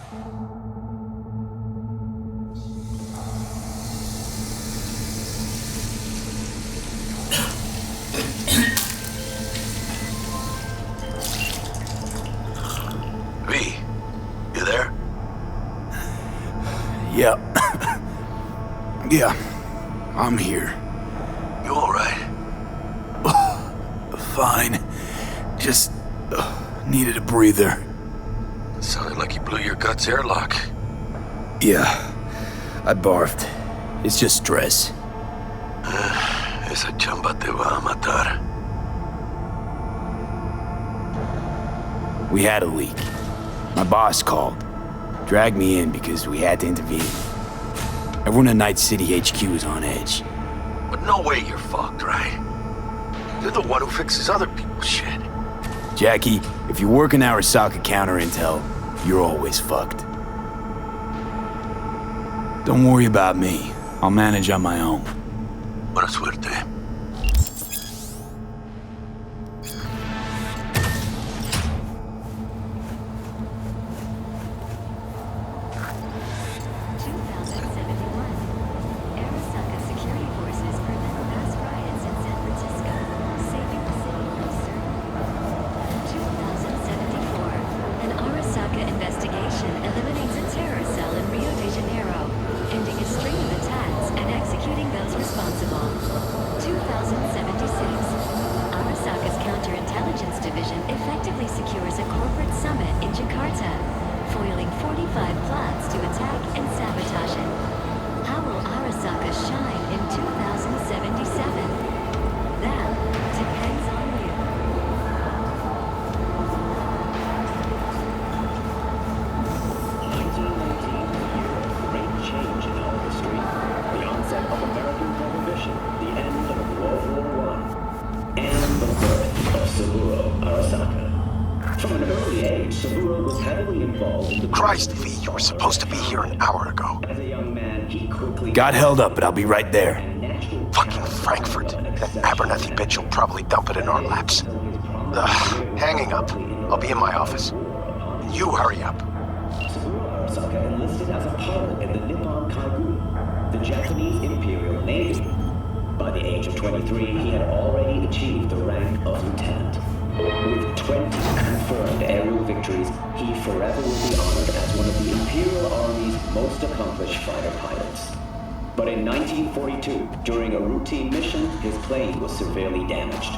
V, you there? Yeah. Yeah, I'm here. You alright? Fine. Just needed a breather. It sounded like you blew your guts airlock. Yeah, I barfed. It's just stress. Esa chamba te va a matar. We had a leak. My boss called. Dragged me in because we had to intervene. Everyone at Night City HQ is on edge. But no way you're fucked, right? You're the one who fixes other people's shit. Jackie, if you work in Arasaka counter intel, you're always fucked. Don't worry about me. I'll manage on my own. Buena suerte. Christ, V, you were supposed to be here an hour ago. Got held up, but I'll be right there. Fucking Frankfurt. That Abernathy bitch will probably dump it in our laps. Hanging up. I'll be in my office. You hurry up. Arasaka enlisted as a pilot in the Nippon Kaigu, the Japanese Imperial Navy. By the age of 23, he had already achieved the rank of lieutenant. With 20 confirmed aerial victories, he forever will be honored as one of the Imperial Army's most accomplished fighter pilots. But in 1942, during a routine mission, his plane was severely damaged.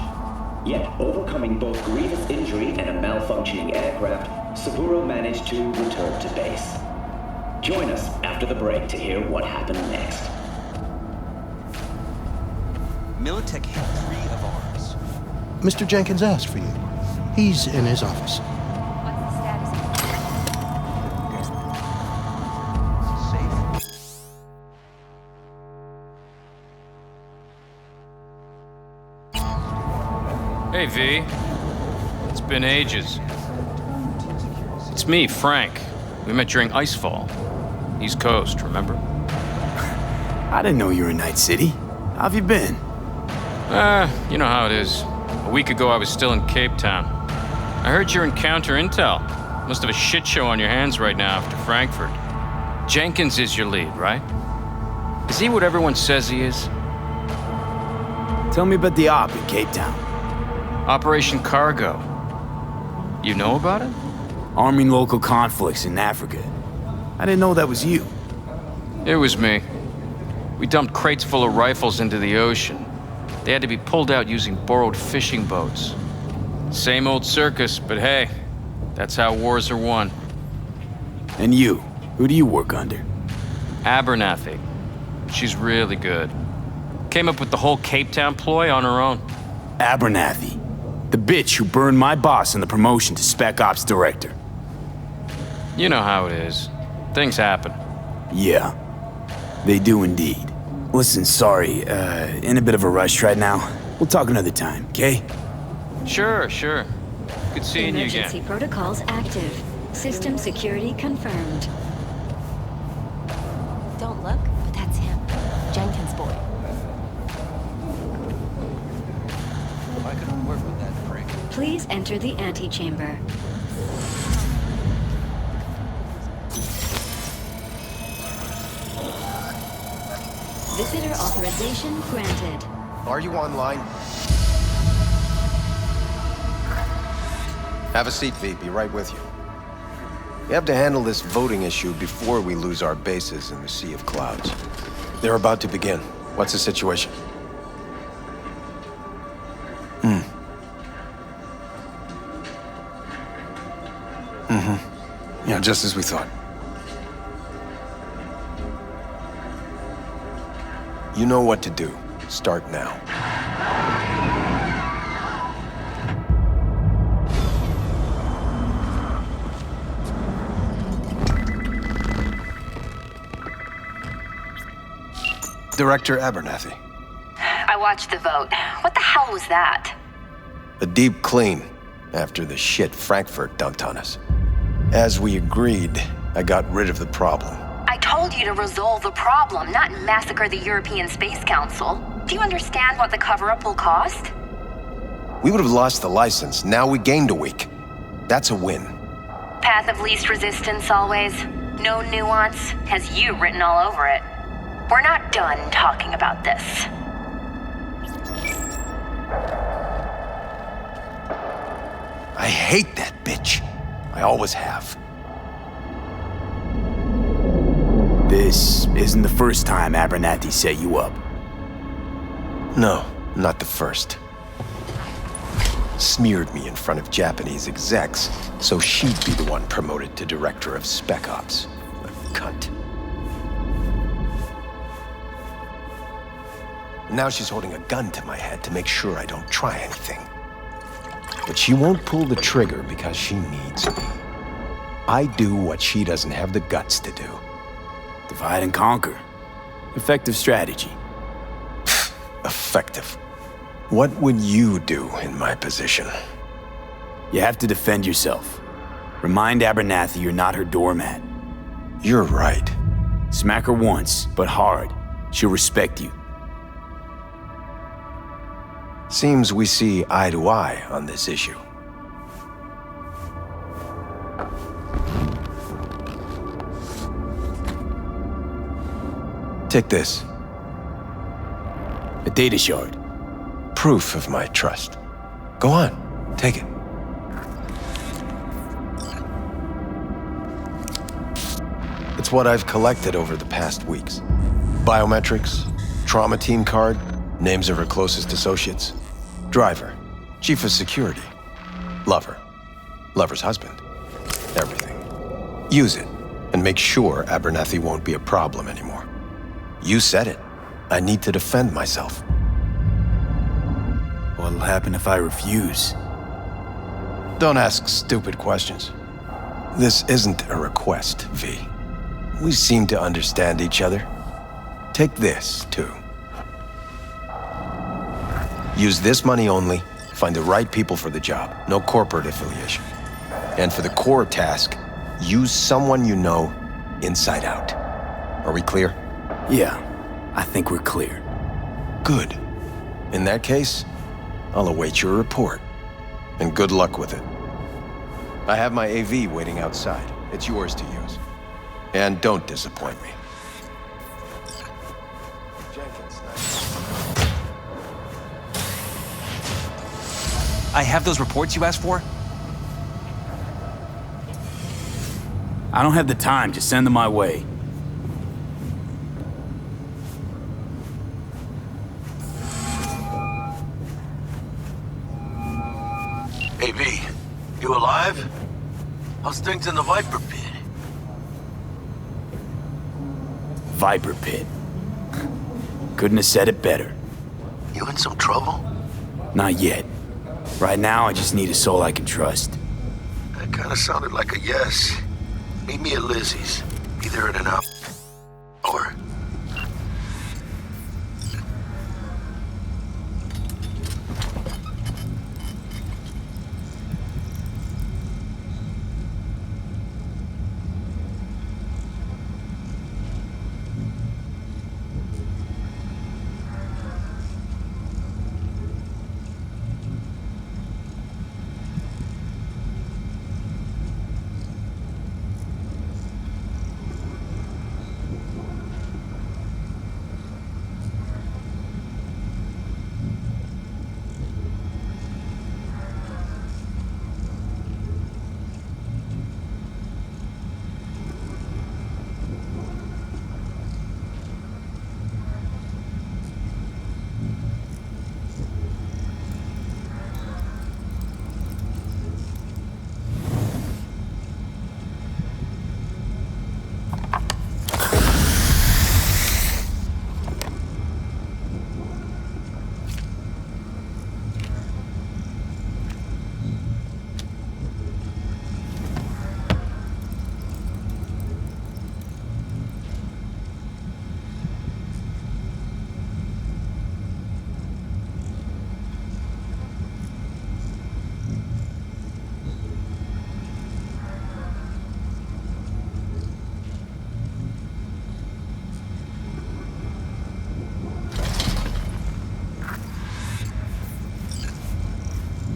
Yet, overcoming both grievous injury and a malfunctioning aircraft, Saburo managed to return to base. Join us after the break to hear what happened next. Militech hit 3 of ours. Mr. Jenkins asked for you. He's in his office. What's the status? Safe? Hey, V. It's been ages. It's me, Frank. We met during Icefall. East Coast, remember? I didn't know you were in Night City. How have you been? You know how it is. A week ago, I was still in Cape Town. I heard you're in counter intel. Must have a shit show on your hands right now after Frankfurt. Jenkins is your lead, right? Is he what everyone says he is? Tell me about the op in Cape Town. Operation Cargo. You know about it? Arming local conflicts in Africa. I didn't know that was you. It was me. We dumped crates full of rifles into the ocean. They had to be pulled out using borrowed fishing boats. Same old circus, but hey, that's how wars are won. And you? Who do you work under? Abernathy. She's really good. Came up with the whole Cape Town ploy on her own. Abernathy. The bitch who burned my boss in the promotion to Spec Ops Director. You know how it is. Things happen. Yeah, they do indeed. Listen, sorry, in a bit of a rush right now. We'll talk another time, okay? Sure. Good seeing you again. Emergency protocols active. System security confirmed. Don't look, but that's him. Jenkins' boy. I couldn't work with that prick. Please enter the antechamber. Visitor authorization granted. Are you online? Have a seat, V. Be right with you. We have to handle this voting issue before we lose our bases in the Sea of Clouds. They're about to begin. What's the situation? Yeah, just as we thought. You know what to do. Start now. Director Abernathy. I watched the vote. What the hell was that? A deep clean after the shit Frankfurt dumped on us. As we agreed, I got rid of the problem. I told you to resolve the problem, not massacre the European Space Council. Do you understand what the cover-up will cost? We would have lost the license. Now we gained a week. That's a win. Path of least resistance always. No nuance. Has you written all over it. We're not done talking about this. I hate that bitch. I always have. This isn't the first time Abernathy set you up. No, not the first. Smeared me in front of Japanese execs, so she'd be the one promoted to Director of Spec Ops. A cunt. Now she's holding a gun to my head to make sure I don't try anything. But she won't pull the trigger because she needs me. I do what she doesn't have the guts to do. Divide and conquer. Effective strategy. Effective. What would you do in my position? You have to defend yourself. Remind Abernathy you're not her doormat. You're right. Smack her once, but hard. She'll respect you. Seems we see eye to eye on this issue. Take this. A data shard. Proof of my trust. Go on, take it. It's what I've collected over the past weeks. Biometrics, trauma team card, names of her closest associates. Driver, chief of security, lover, lover's husband, everything. Use it, and make sure Abernathy won't be a problem anymore. You said it. I need to defend myself. What'll happen if I refuse? Don't ask stupid questions. This isn't a request, V. We seem to understand each other. Take this, too. Use this money only, find the right people for the job, no corporate affiliation. And for the core task, use someone you know inside out. Are we clear? Yeah, I think we're clear. Good. In that case, I'll await your report. And good luck with it. I have my AV waiting outside. It's yours to use. And don't disappoint me. I have those reports you asked for? I don't have the time, just send them my way. Hey, V, you alive? How's things in the Viper Pit? Viper Pit. Couldn't have said it better. You in some trouble? Not yet. Right now, I just need a soul I can trust. That kinda sounded like a yes. Meet me at Lizzie's. Be there in an hour. Or...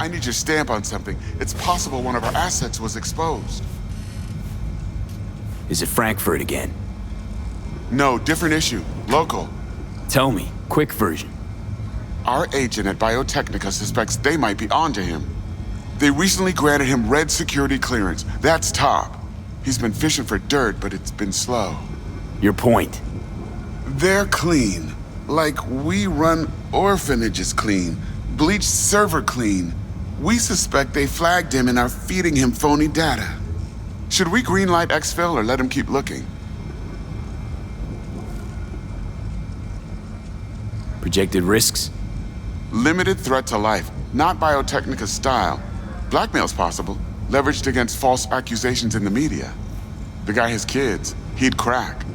I need your stamp on something. It's possible one of our assets was exposed. Is it Frankfurt again? No, different issue. Local. Tell me, quick version. Our agent at Biotechnica suspects they might be onto him. They recently granted him red security clearance. That's top. He's been fishing for dirt, but it's been slow. Your point? They're clean. Like we run orphanages clean. Bleached server clean. We suspect they flagged him and are feeding him phony data. Should we greenlight exfil or let him keep looking? Projected risks? Limited threat to life, not Biotechnica's style. Blackmail's possible, leveraged against false accusations in the media. The guy has kids. He'd crack.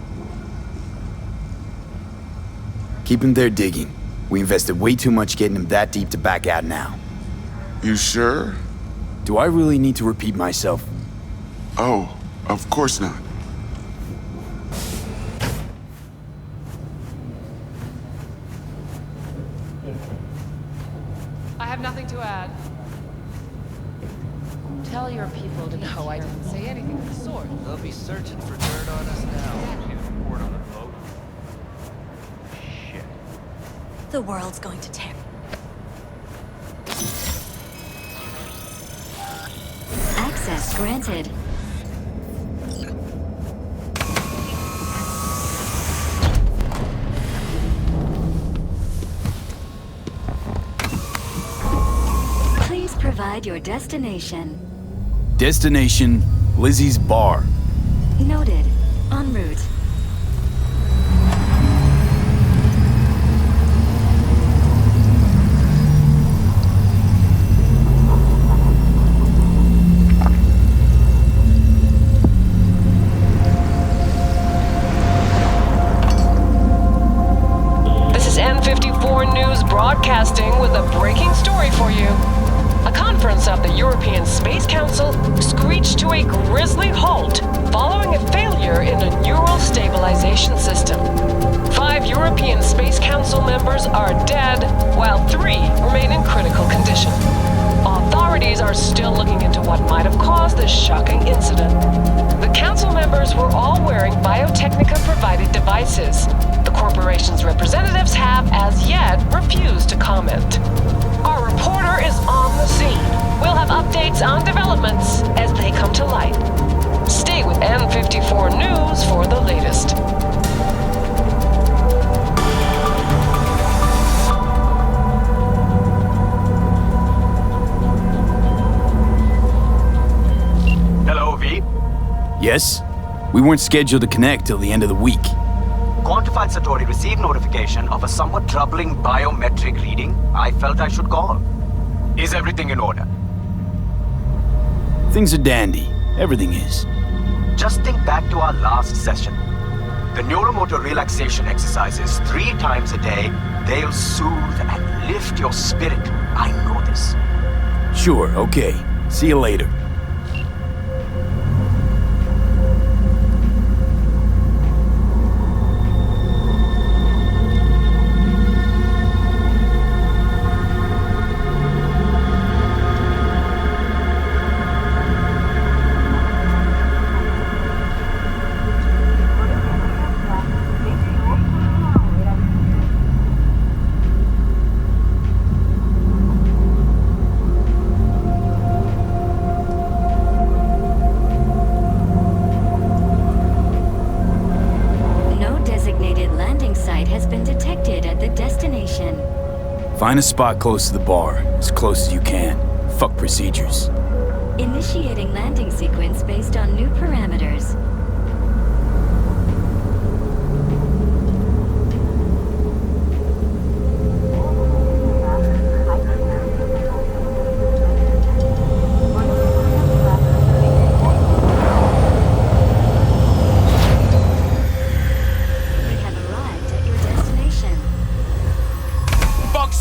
Keep him there digging. We invested way too much getting him that deep to back out now. You sure? Do I really need to repeat myself? Oh, of course not. I have nothing to add. Tell your people to know I didn't say anything of the sort. They'll be searching for dirt on us now. Report on the boat. Shit. The world's going to tear. Access granted. Please provide your destination. Destination, Lizzie's bar. Noted. En route. This is N54 News broadcasting with a breaking story for you. A conference of the European Space Council screeched to a grisly halt following a failure in a neural stabilization system. 5 European Space Council members are dead, while 3 remain in critical condition. Authorities are still looking into what might have caused this shocking incident. The council members were all wearing Biotechnica-provided devices. The corporation's representatives have, as yet, refused to comment. Our reporter is on the scene. We'll have updates on developments as they come to light. Stay with N54 News for the latest. Hello, V. Yes? We weren't scheduled to connect till the end of the week. Quantified Satori received notification of a somewhat troubling biometric reading. I felt I should call. Is everything in order? Things are dandy. Everything is. Just think back to our last session. The neuromotor relaxation exercises 3 times a day, they'll soothe and lift your spirit. I know this. Sure, okay. See you later. Find a spot close to the bar, as close as you can. Fuck procedures. Initiating landing sequence based on new parameters.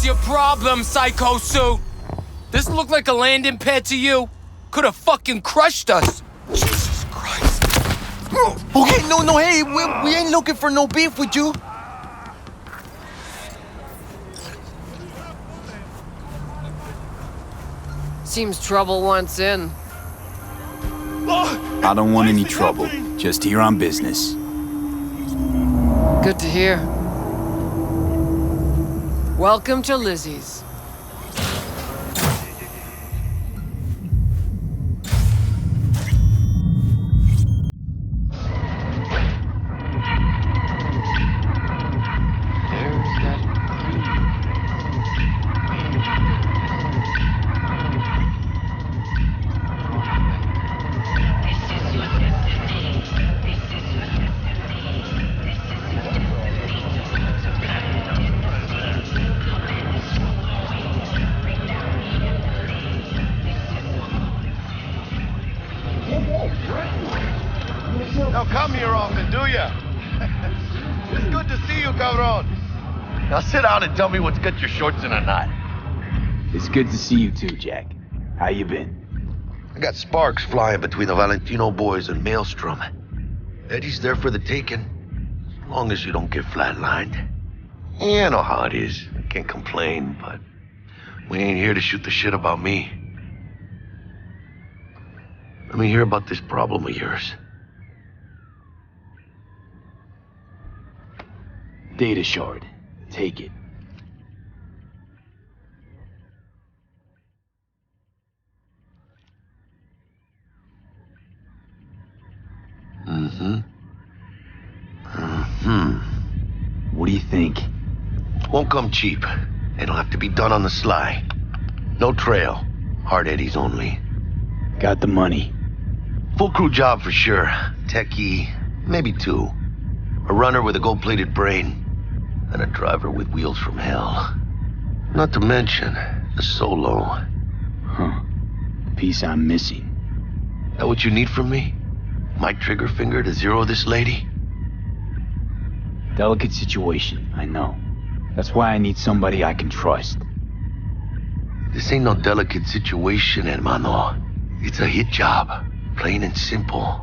Your problem, Psycho Suit? This look like a landing pad to you? Could have fucking crushed us. Jesus Christ. Okay, no, hey, we ain't looking for no beef with you. Seems trouble wants in. I don't want any trouble. Just here on business. Good to hear. Welcome to Lizzie's. Don't come here often, do ya? It's good to see you, cabron. Now sit down and tell me what's got your shorts in a knot. It's good to see you too, Jack. How you been? I got sparks flying between the Valentino boys and Maelstrom. Eddie's there for the taking, as long as you don't get flatlined. Yeah, I know how it is. I can't complain, but we ain't here to shoot the shit about me. Let me hear about this problem of yours. Data shard. Take it. What do you think? Won't come cheap. It'll have to be done on the sly. No trail. Hard eddies only. Got the money. Full crew job for sure. Techie, maybe two. A runner with a gold-plated brain. And a driver with wheels from hell. Not to mention a solo. Huh. The piece I'm missing. That what you need from me? My trigger finger to zero this lady? Delicate situation, I know. That's why I need somebody I can trust. This ain't no delicate situation, hermano. It's a hit job. Plain and simple.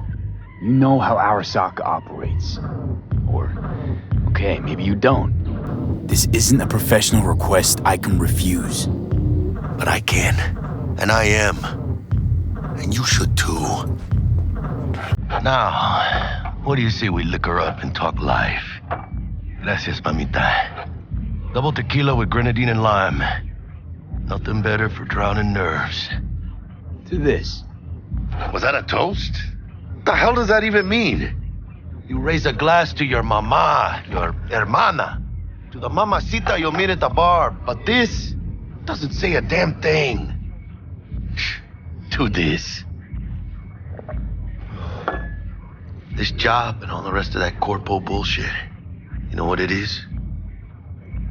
You know how Arasaka operates. Or, okay, maybe you don't. This isn't a professional request I can refuse. But I can. And I am. And you should too. Now, what do you say we liquor up and talk life? Gracias, mamita. Double tequila with grenadine and lime. Nothing better for drowning nerves. To this. Was that a toast? What the hell does that even mean? You raise a glass to your mama, your hermana, to the mamacita you'll meet at the bar, but this doesn't say a damn thing. To this. This job and all the rest of that corpo bullshit. You know what it is?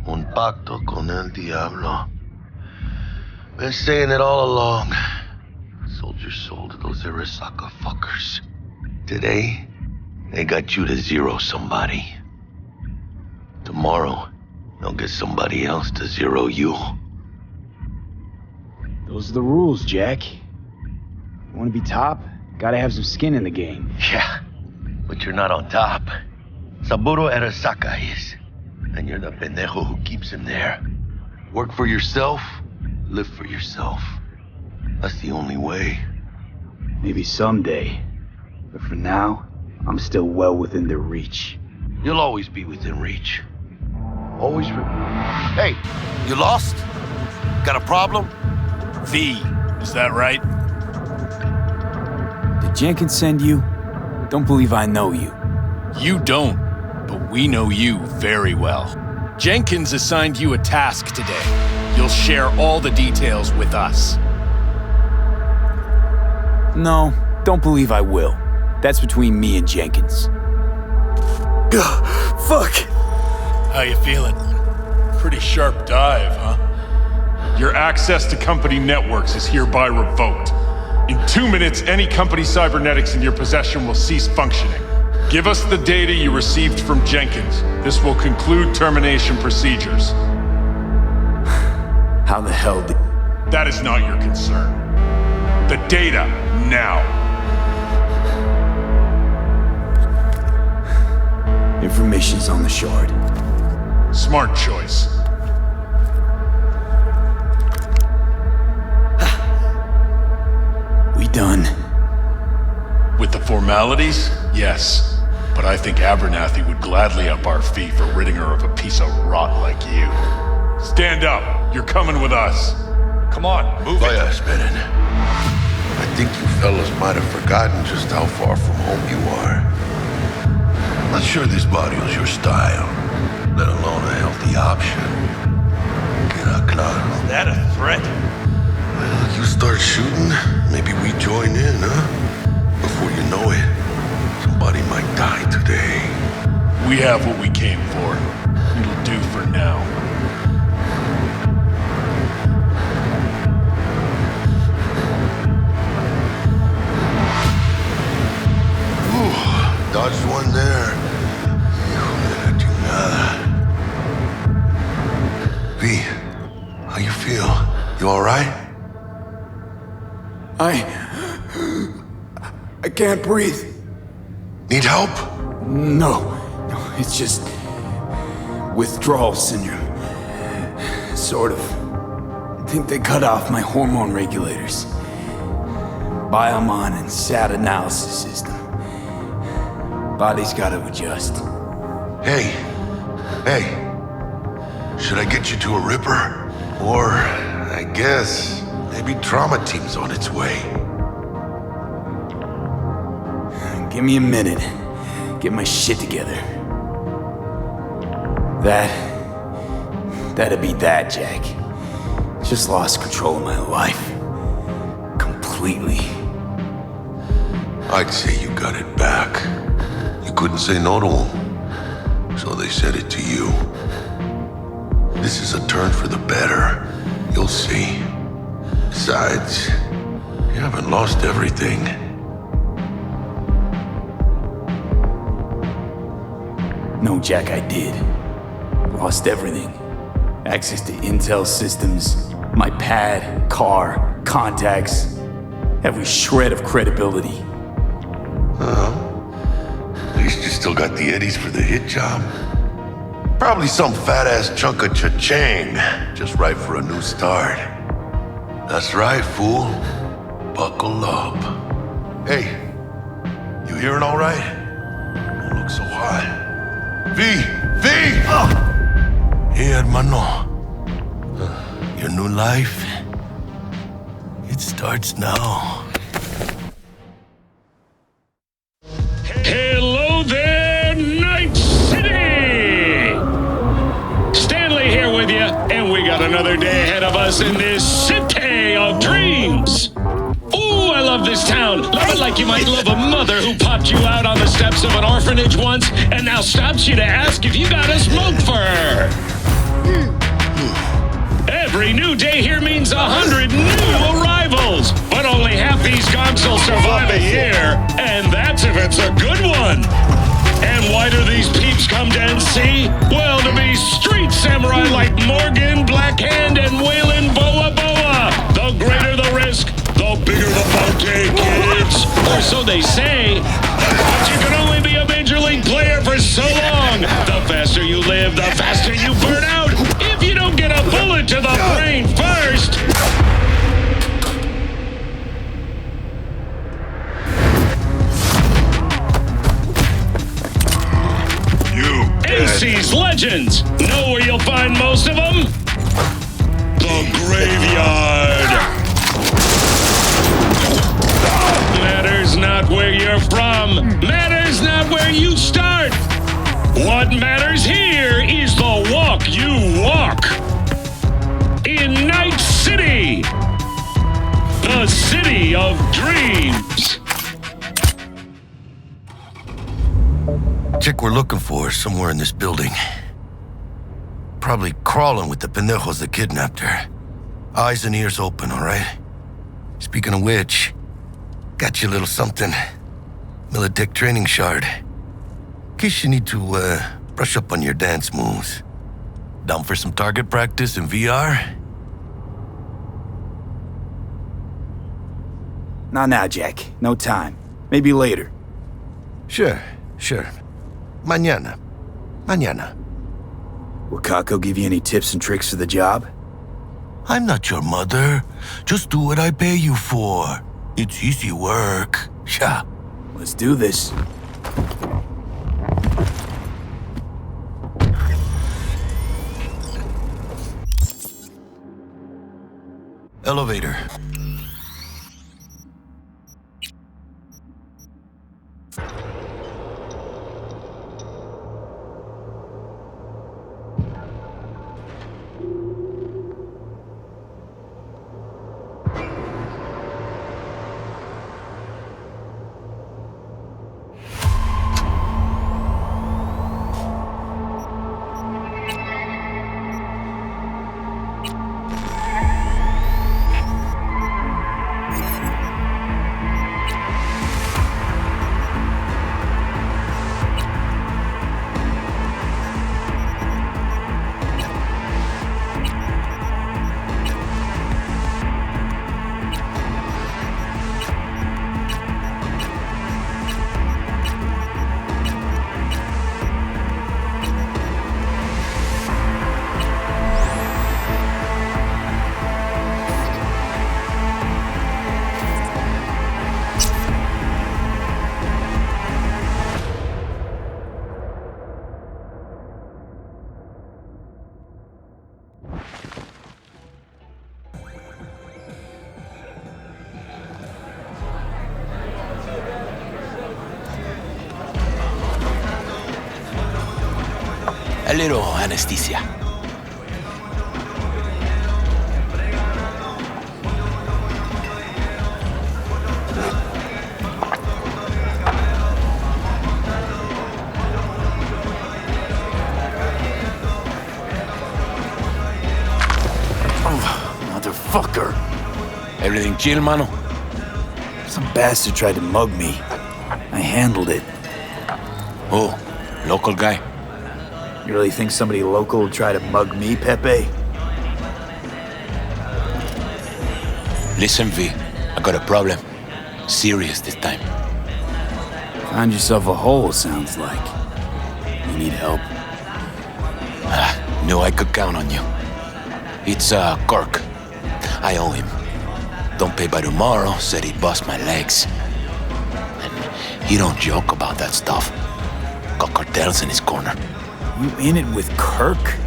Un pacto con el diablo. Been saying it all along. Sold your soul to those Arasaka fuckers. Today, they got you to zero somebody. Tomorrow, they'll get somebody else to zero you. Those are the rules, Jack. You want to be top? Gotta have some skin in the game. Yeah, but you're not on top. Saburo Arasaka is. And you're the pendejo who keeps him there. Work for yourself, live for yourself. That's the only way. Maybe someday. But for now, I'm still well within their reach. You'll always be within reach. Always. Hey, you lost? Got a problem? V, is that right? Did Jenkins send you? Don't believe I know you. You don't, but we know you very well. Jenkins assigned you a task today. You'll share all the details with us. No, don't believe I will. That's between me and Jenkins. Fuck! How you feeling? Pretty sharp dive, huh? Your access to company networks is hereby revoked. In 2 minutes, any company cybernetics in your possession will cease functioning. Give us the data you received from Jenkins. This will conclude termination procedures. How the hell did... That is not your concern. The data, now. Information's on the shard. Smart choice. done? With the formalities, yes. But I think Abernathy would gladly up our fee for ridding her of a piece of rot like you. Stand up. You're coming with us. Come on, move it. Vaya, esperen. I think you fellas might have forgotten just how far from home you are. Not sure this barrio's your style, let alone a healthy option. Queda claro. Is that a threat? Well, you start shooting, maybe we join in, huh? Before you know it, somebody might die today. We have what we came for. It'll do for now. Ooh, dodged one there. V, how you feel? You all right? I can't breathe. Need help? No, it's just withdrawal syndrome. Sort of. I think they cut off my hormone regulators. Biomon and SAT analysis system. Body's gotta adjust. Hey. Should I get you to a Ripper? Or, I guess, maybe trauma team's on its way. Give me a minute. Get my shit together. That'd be that, Jack. Just lost control of my life. Completely. I'd say you got it back. You couldn't say no to them, so they said it to you. This is a turn for the better. You'll see. Besides, you haven't lost everything. No, Jack, I did. Lost everything. Access to intel systems, my pad, car, contacts, every shred of credibility. At least you still got the eddies for the hit job. Probably some fat-ass chunk of cha-ching, just right for a new start. That's right, fool. Buckle up. Hey, you hearing all right? Don't look so hot. V! Hey, hermano. Your new life, it starts now. Hello there, Night City! Stanley here with you, and we got another day ahead of us in this city of dreams. Ooh, I love this town. Love it like you might love a mother who popped you out on the steps of an orphanage once and now stops you to ask if you got a smoke for her. Every new day here means 100 new arrivals, but only half these gonks will survive a year, and that's if it's a good one. And why do these peeps come to NC? Well, to be street samurai like Morgan, Blackhand, and Waylon Boa Boa. The greater the risk, the bigger the bounty, kids. Or so they say. But you can only be a major league player for so long. The faster you live, the faster you burn out. If you don't get a bullet to the brain first. AC's legends. Know where you'll find most of them? The graveyard. Matters not where you're from. Matters not where you start. What matters here is the walk you walk. In Night City. The city of dreams. Chick we're looking for is somewhere in this building. Probably crawling with the pendejos that kidnapped her. Eyes and ears open, all right? Speaking of which, got you a little something. Militech training shard. In case you need to, brush up on your dance moves. Down for some target practice in VR? Not now, Jack. No time. Maybe later. Sure. Mañana. Will Kako give you any tips and tricks for the job? I'm not your mother. Just do what I pay you for. It's easy work. Yeah. Let's do this. Elevator. A little anesthesia. Motherfucker! Everything chill, mano? Some bastard tried to mug me. I handled it. Oh, local guy? You really think somebody local will try to mug me, Pepe? Listen, V, I got a problem. Serious this time. Find yourself a hole, sounds like. You need help? Knew I could count on you. It's, Kirk. I owe him. Don't pay by tomorrow, said he'd bust my legs. And he don't joke about that stuff. Got cartels in his corner. You in it with Kirk?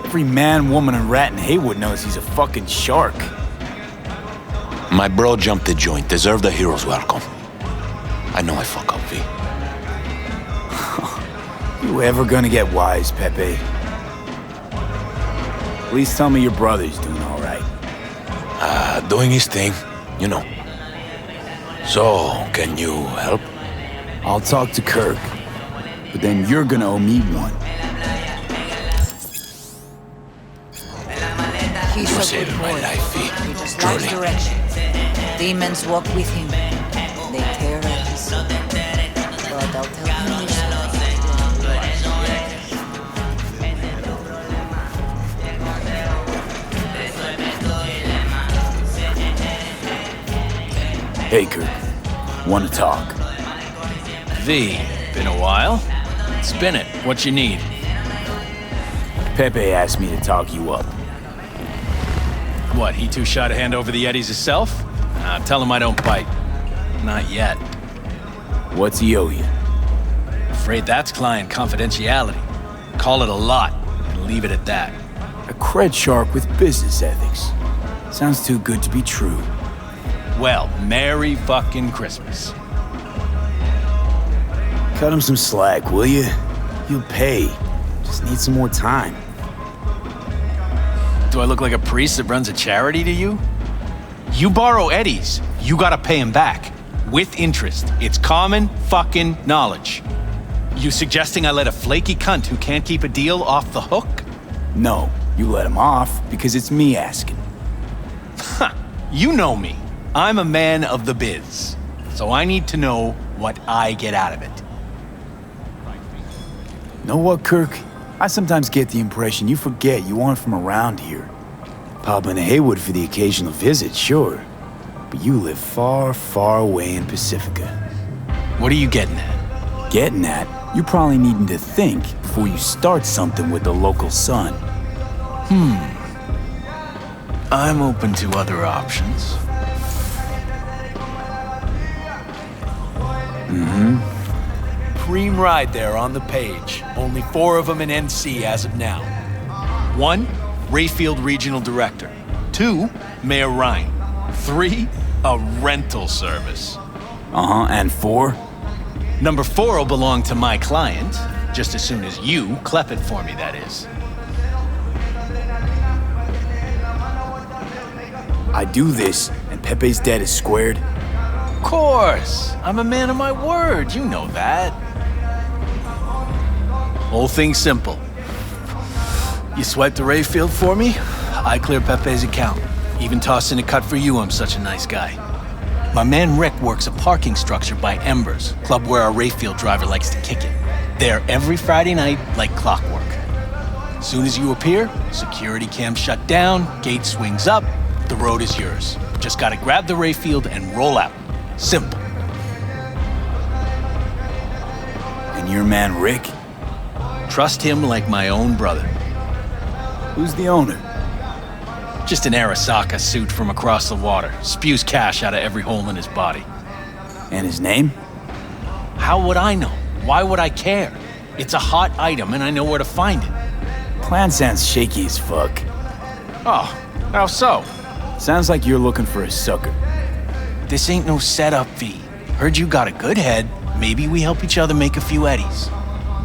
Every man, woman, and rat in Haywood knows he's a fucking shark. My bro jumped the joint. Deserved a hero's welcome. I know I fuck up, V. You ever gonna get wise, Pepe? Please tell me your brother's doing all right. Doing his thing, you know. So, can you help? I'll talk to Kirk, but then you're gonna owe me one. You saved my life, V. He just likes direction. Demons walk with him. They tear at his soul. But I'll tell him your story. Hey, Kirk. Wanna talk? V, been a while? Spin it. What you need? Pepe asked me to talk you up. What, he too shy to hand over the Eddies himself? Tell him I don't bite. Not yet. What's he owe you? Afraid that's client confidentiality. Call it a lot and leave it at that. A cred shark with business ethics. Sounds too good to be true. Well, Merry fucking Christmas. Cut him some slack, will you? He'll pay. Just need some more time. Do I look like a priest that runs a charity to you? You borrow Eddies, you gotta pay him back. With interest. It's common fucking knowledge. You suggesting I let a flaky cunt who can't keep a deal off the hook? No, you let him off because it's me asking. Ha! You know me. I'm a man of the biz. So I need to know what I get out of it. Know what, Kirk? I sometimes get the impression you forget you aren't from around here. Pop into Haywood for the occasional visit, sure. But you live far, far away in Pacifica. What are you getting at? Getting at? You're probably needing to think before you start something with the local sun. I'm open to other options. Preem ride there on the page. Only 4 of them in NC as of now. 1, Rayfield Regional Director. 2, Mayor Ryan. 3, a rental service. And 4? Number 4 will belong to my client, just as soon as you clep it for me, that is. I do this, and Pepe's debt is squared. Of course! I'm a man of my word, you know that. Whole thing's simple. You swipe the Rayfield for me, I clear Pepe's account. Even toss in a cut for you, I'm such a nice guy. My man Rick works a parking structure by Embers, club where our Rayfield driver likes to kick it. There every Friday night, like clockwork. Soon as you appear, security cam shut down, gate swings up, the road is yours. Just gotta grab the Rayfield and roll out. Simple. And your man Rick? Trust him like my own brother. Who's the owner? Just an Arasaka suit from across the water. Spews cash out of every hole in his body. And his name? How would I know? Why would I care? It's a hot item and I know where to find it. Plan sounds shaky as fuck. Oh, how so? Sounds like you're looking for a sucker. This ain't no setup, V. Heard you got a good head. Maybe we help each other make a few eddies.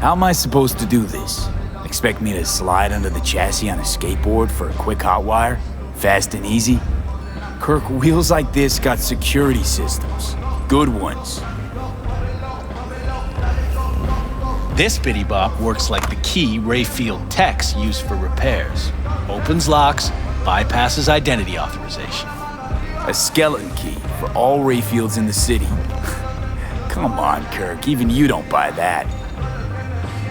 How am I supposed to do this? Expect me to slide under the chassis on a skateboard for a quick hot wire? Fast and easy? Kirk, wheels like this got security systems. Good ones. This bitty bop works like the key Rayfield techs use for repairs. Opens locks, bypasses identity authorization. A skeleton key for all Rayfields in the city. Come on, Kirk, even you don't buy that.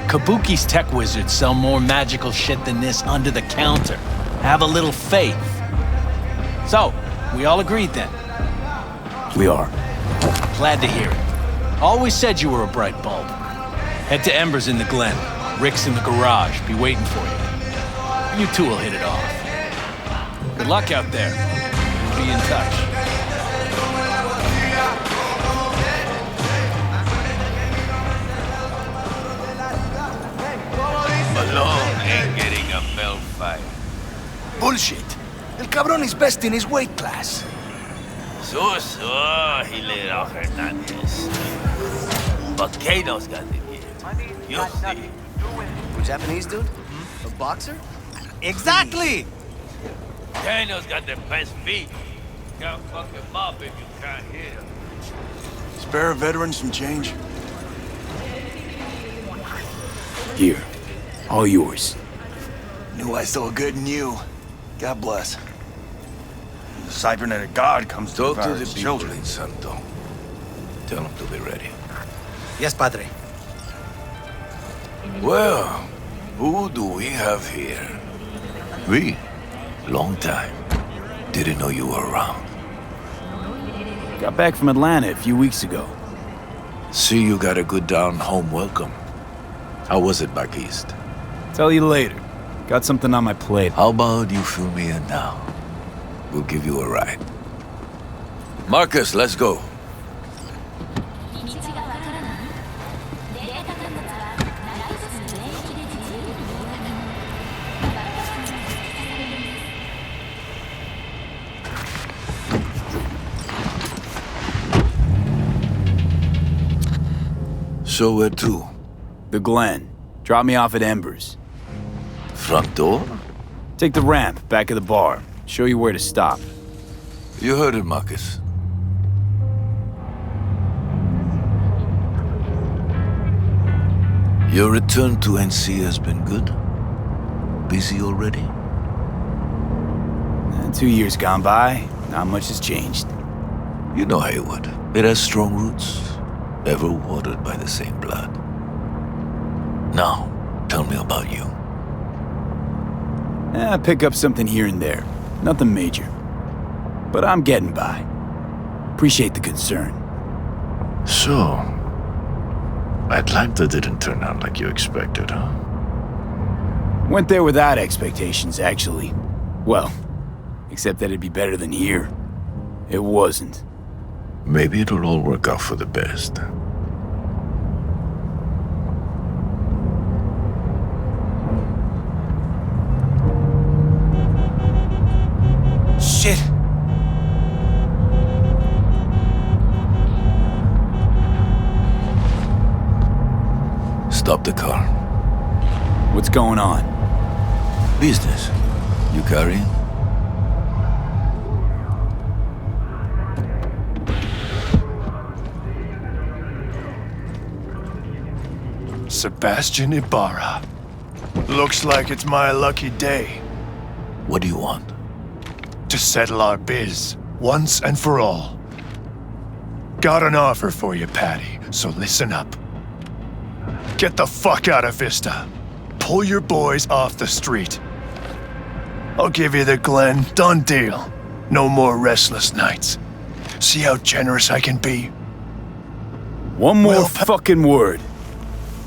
Kabuki's tech wizards sell more magical shit than this under the counter. Have a little faith. So, we all agreed then? We are. Glad to hear it. Always said you were a bright bulb. Head to Embers in the Glen. Rick's in the garage. Be waiting for you. You two will hit it off. Good luck out there. We'll be in touch. Malone ain't getting a bell fight. Bullshit. El cabrón is best in his weight class. So, Hilera Hernandez. But Kano's got the kid. You'll see. The Japanese dude? A boxer? Exactly! Kano's got the best feet. Can't fuck him up if you can't hit him. Spare veterans some change? Here. All yours. Knew I saw good in you. God bless. The cybernetic god comes to Talk devour to the his people children. in Santo. Tell them to be ready. Yes, Padre. Well, who do we have here? We? Long time. Didn't know you were around. Got back from Atlanta a few weeks ago. See you got a good down-home welcome. How was it back east? Tell you later. Got something on my plate. How about you fill me in now? We'll give you a ride. Marcus, let's go. So where to? The Glen. Drop me off at Embers. Front door? Take the ramp, back of the bar. Show you where to stop. You heard it, Marcus. Your return to NC has been good? Busy already? 2 years gone by, not much has changed. You know Haywood. It has strong roots, ever watered by the same blood. Now, tell me about you. Pick up something here and there. Nothing major. But I'm getting by. Appreciate the concern. So, Atlanta didn't turn out like you expected, huh? Went there without expectations, actually. Well, except that it'd be better than here. It wasn't. Maybe it'll all work out for the best. Stop the car. What's going on? Business. You carrying? Sebastian Ibarra. Looks like it's my lucky day. What do you want? To settle our biz, once and for all. Got an offer for you, Patty, so listen up. Get the fuck out of Vista. Pull your boys off the street. I'll give you the Glen, done deal. No more restless nights. See how generous I can be? One more fucking word.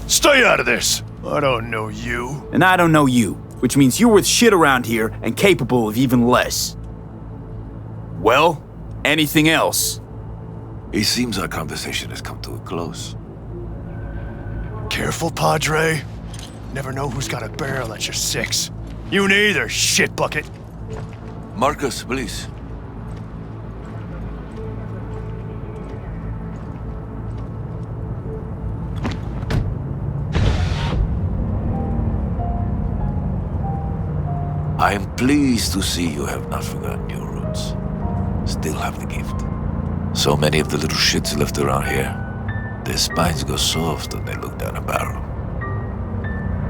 Stay out of this. I don't know you. And I don't know you, which means you're worth shit around here and capable of even less. Well, anything else? It seems our conversation has come to a close. Careful, Padre. Never know who's got a barrel at your six. You neither, shit bucket. Marcus, please. I am pleased to see you have not forgotten your roots. Still have the gift. So many of the little shits left around here, their spines go soft when they look down a barrel.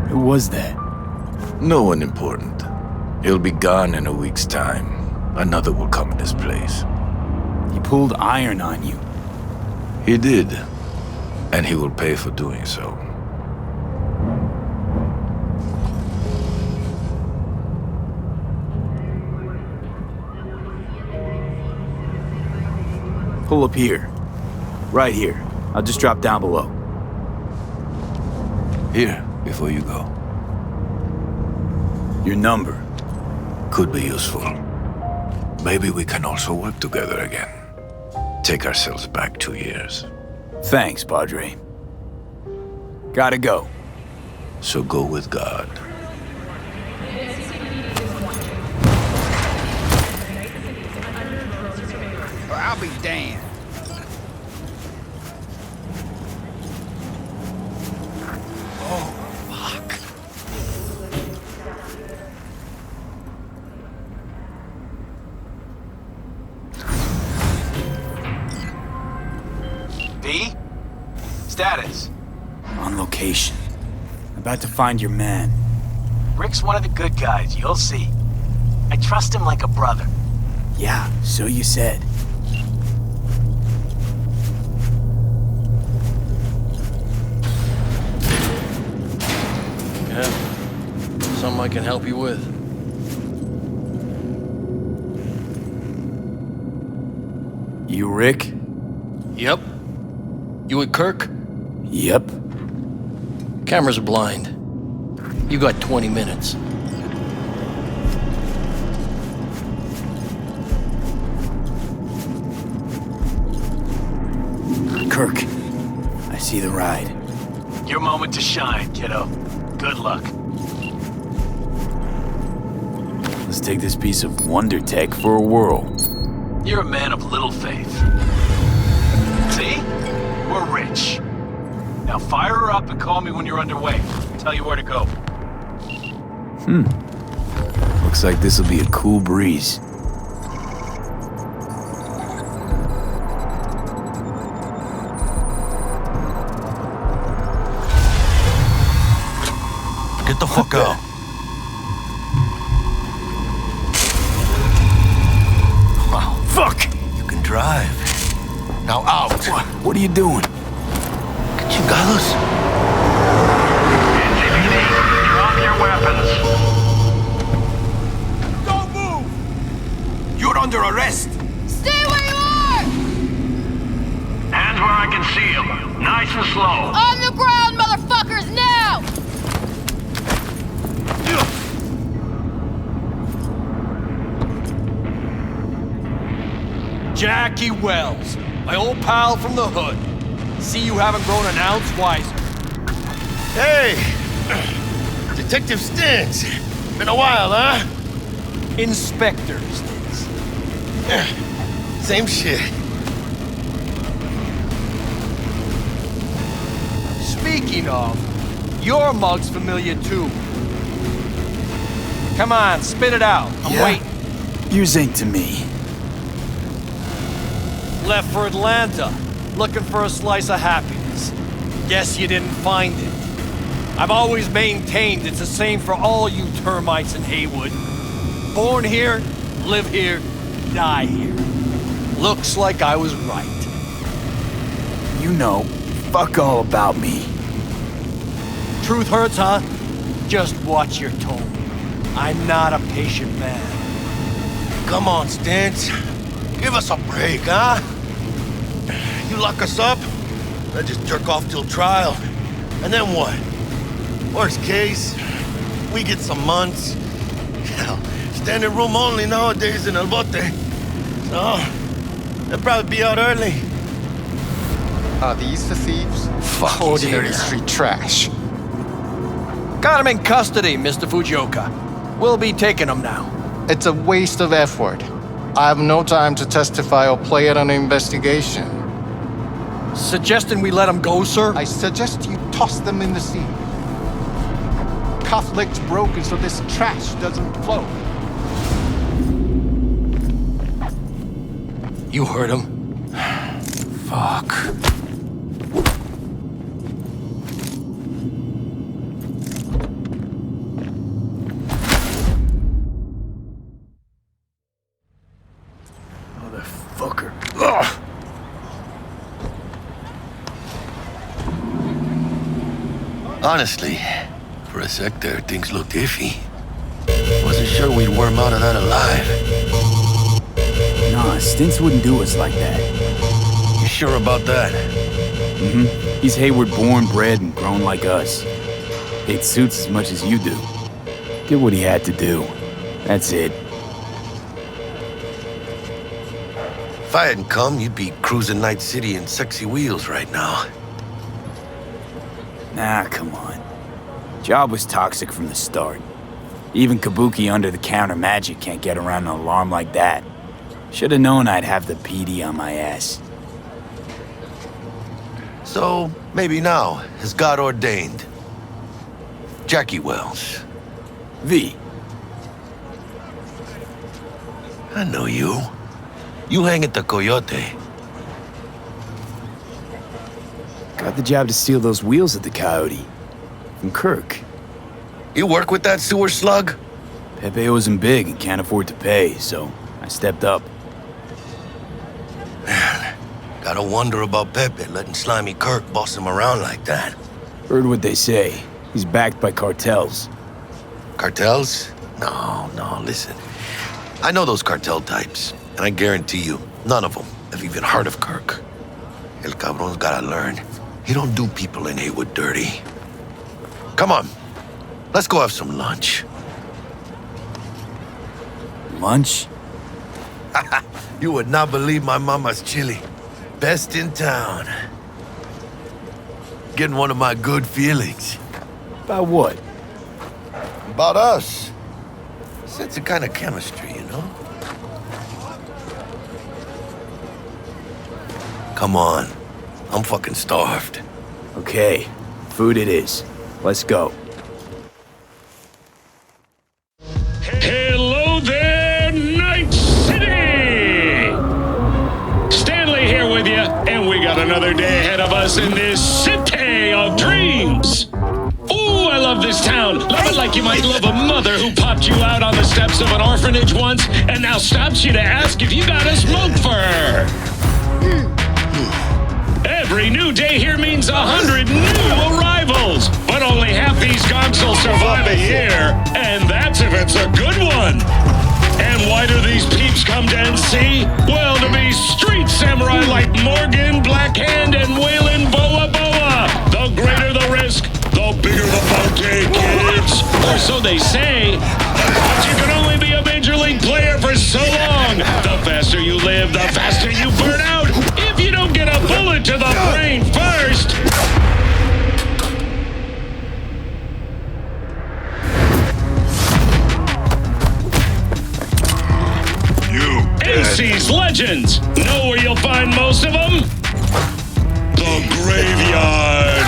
Who was that? No one important. He'll be gone in a week's time. Another will come in his place. He pulled iron on you. He did. And he will pay for doing so. Pull up here. Right here. I'll just drop down below. Here, before you go. Your number. Could be useful. Maybe we can also work together again. Take ourselves back 2 years. Thanks, Padre. Gotta go. So go with God. I'll be damned. Oh, fuck. V? Status? On location. About to find your man. Rick's one of the good guys, you'll see. I trust him like a brother. Yeah, so you said. Something I can help you with. You Rick? Yep. You with Kirk? Yep. Cameras are blind. You got 20 minutes. Kirk, I see the ride. Your moment to shine, kiddo. Good luck. Let's take this piece of wonder tech for a whirl. You're a man of little faith. See? We're rich. Now fire her up and call me when you're underway. Tell you where to go. Looks like this'll be a cool breeze. Get the fuck out. Wow, fuck! You can drive. Now out. What are you doing? Chingados. Drop your weapons. Don't move! You're under arrest. Stay where you are! Hands where I can see them. Nice and slow. On the ground, motherfuckers, now! Jackie Wells, my old pal from the hood. See you haven't grown an ounce wiser. Hey! Detective Stins. Been a while, huh? Inspector Stins. Same shit. Speaking of, Your mug's familiar too. Come on, spit it out. I'm waiting. Yours ain't to me. Left for Atlanta, looking for a slice of happiness. Guess you didn't find it. I've always maintained it's the same for all you termites in Haywood. Born here, live here, die here. Looks like I was right. You know, fuck all about me. Truth hurts, huh? Just watch your tone. I'm not a patient man. Come on, Stance. Give us a break, huh? You lock us up, I just jerk off till trial. And then what? Worst case, we get some months. Hell, standing room only nowadays in El Bote. So, they'll probably be out early. Are these the thieves? Fuck, ordinary street trash. Got him in custody, Mr. Fujioka. We'll be taking him now. It's a waste of effort. I have no time to testify or play at an investigation. Suggesting we let him go, sir? I suggest you toss them in the sea. Cuff leg's broken so this trash doesn't flow. You heard him. Fuck. Motherfucker. Ugh. Honestly, for a sec there, things looked iffy. Wasn't sure we'd worm out of that alive. Nah, Stints wouldn't do us like that. You sure about that? Mm-hmm. He's Hayward born, bred, and grown like us. Hates suits as much as you do. Did what he had to do. That's it. If I hadn't come, you'd be cruising Night City in sexy wheels right now. Nah, come on. Job was toxic from the start. Even Kabuki under-the-counter magic can't get around an alarm like that. Should've known I'd have the PD on my ass. So, maybe now, as God ordained. Jackie Wells. V. I know you. You hang at the Coyote. Got the job to steal those wheels at the Coyote. From Kirk. You work with that sewer slug? Pepe owes him big and can't afford to pay, so I stepped up. Man, gotta wonder about Pepe letting slimy Kirk boss him around like that. Heard what they say. He's backed by cartels. Cartels? No, listen. I know those cartel types, and I guarantee you, none of them have even heard of Kirk. El cabron's gotta learn. He don't do people in Haywood dirty. Come on, let's go have some lunch. Lunch? You would not believe my mama's chili. Best in town. Getting one of my good feelings. About what? About us. Sense a kind of chemistry, you know? Come on. I'm fucking starved. Okay, food it is. Let's go. Hello there, Night City! Stanley here with you, and we got another day ahead of us in this city of dreams. Ooh, I love this town. Love it like you might love a mother who popped you out on the steps of an orphanage once and now stops you to ask if you got a smoke for her. Every new day here means 100 new arrivals, but only half these gonks will survive a year, and that's if it's a good one. And why do these peeps come to NC? Well, to be street samurai like Morgan, Blackhand, and Waylon Boa Boa. The greater the risk, the bigger the bounty, kids. Or so they say. But you can only be a major league player for so long. The faster you live, the faster you burn out. If you don't get a bullet to the brain first. NC's legends. Know where you'll find most of them? The graveyard.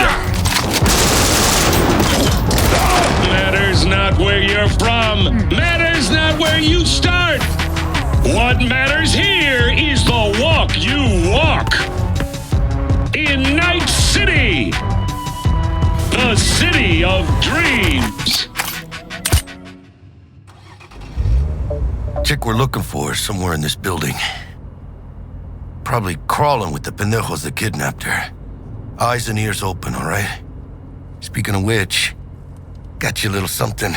matters not where you start. What matters here is the walk you walk. In Night City, the city of dreams. Chick we're looking for is somewhere in this building. Probably crawling with the pendejos that kidnapped her. Eyes and ears open, all right? Speaking of which, got you a little something.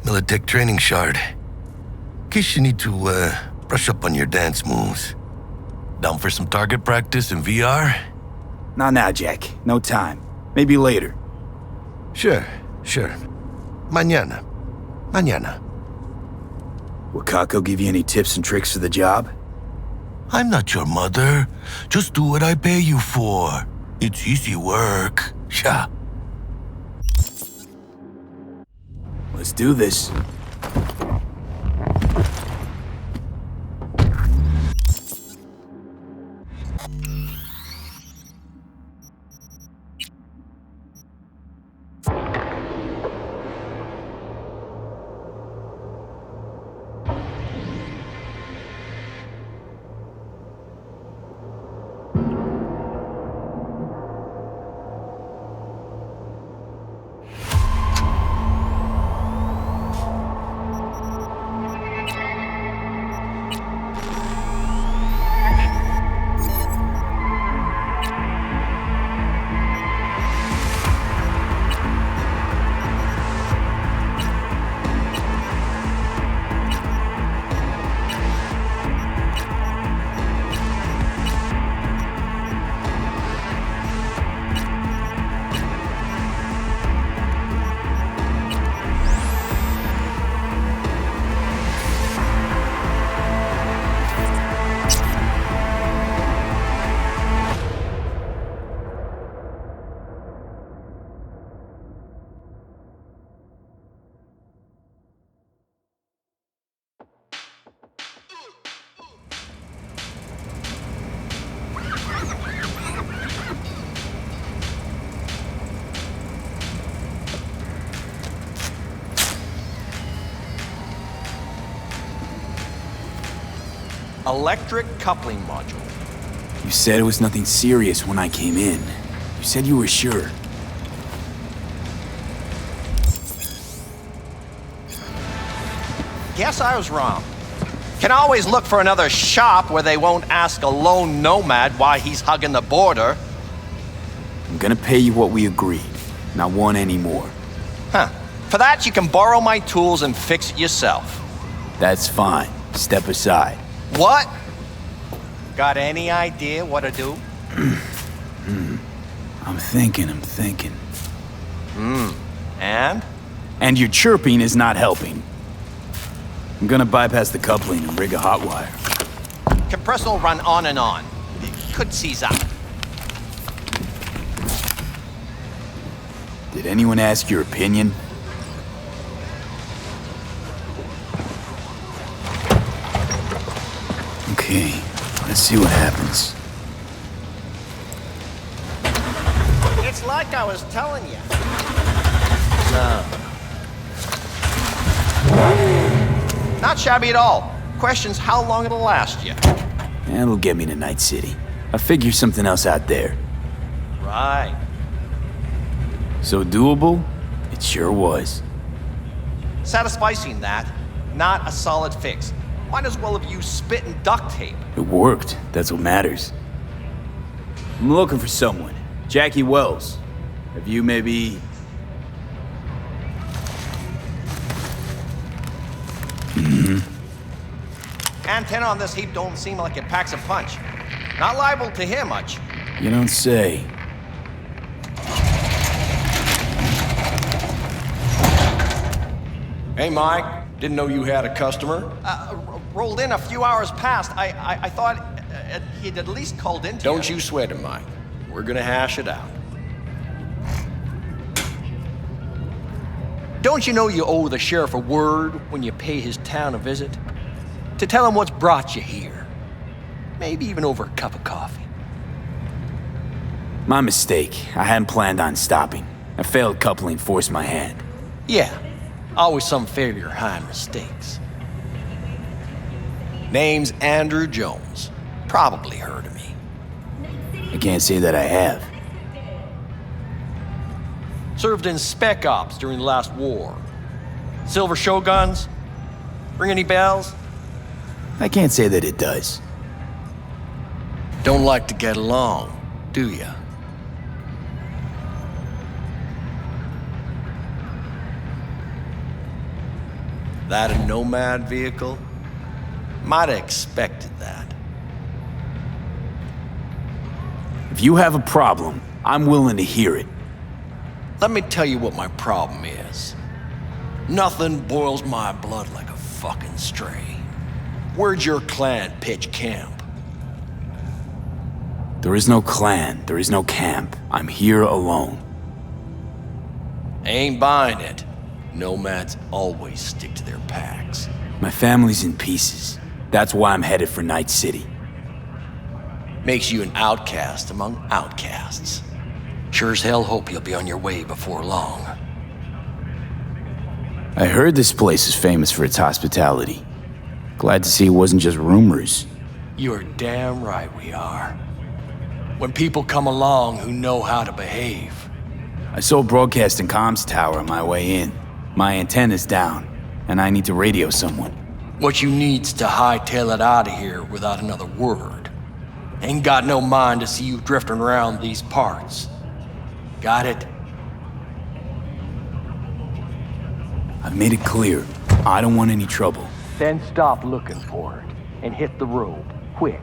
Militech training shard. In case you need to, brush up on your dance moves. Down for some target practice in VR? Not now, Jack. No time. Maybe later. Sure. Mañana. Will Kako give you any tips and tricks for the job? I'm not your mother. Just do what I pay you for. It's easy work. Yeah. Let's do this. Electric coupling module. You said it was nothing serious when I came in. You said you were sure. Guess I was wrong. Can always look for another shop where they won't ask a lone nomad why he's hugging the border. I'm gonna pay you what we agreed. Not one anymore. Huh. For that, you can borrow my tools and fix it yourself. That's fine. Step aside. What? Got any idea what to do? I'm thinking. And? And your chirping is not helping. I'm gonna bypass the coupling and rig a hot wire. Compressor will run on and on. It could seize up. Did anyone ask your opinion? Okay, let's see what happens. It's like I was telling you. Not shabby at all. Question's how long it'll last you. That'll get me to Night City. I'll figure something else out there. Right. So doable? It sure was. Satisficing that, not a solid fix. Might as well have used spit and duct tape. It worked. That's what matters. I'm looking for someone. Jackie Wells. Have you maybe... Antenna on this heap don't seem like it packs a punch. Not liable to hear much. You don't say. Hey, Mike. Didn't know you had a customer. Rolled in a few hours past. I thought he'd at least called in to Don't you sweat it, Mike. We're gonna hash it out. Don't you know you owe the sheriff a word when you pay his town a visit? To tell him what's brought you here. Maybe even over a cup of coffee. My mistake. I hadn't planned on stopping. A failed coupling forced my hand. Yeah. Always some failure hide mistakes. Name's Andrew Jones. Probably heard of me. I can't say that I have. Served in Spec Ops during the last war. Silver Shoguns? Ring any bells? I can't say that it does. Don't like to get along, do ya? That a Nomad vehicle? Might have expected that. If you have a problem, I'm willing to hear it. Let me tell you what my problem is. Nothing boils my blood like a fucking stray. Where'd your clan pitch camp? There is no clan, there is no camp. I'm here alone. Ain't buying it. Nomads always stick to their packs. My family's in pieces. That's why I'm headed for Night City. Makes you an outcast among outcasts. Sure as hell hope you'll be on your way before long. I heard this place is famous for its hospitality. Glad to see it wasn't just rumors. You're damn right we are. When people come along who know how to behave. I saw a broadcasting comms tower on my way in. My antenna's down, and I need to radio someone. What you need's to hightail it out of here without another word. Ain't got no mind to see you drifting around these parts. Got it? I've made it clear. I don't want any trouble. Then stop looking for it and hit the road, quick.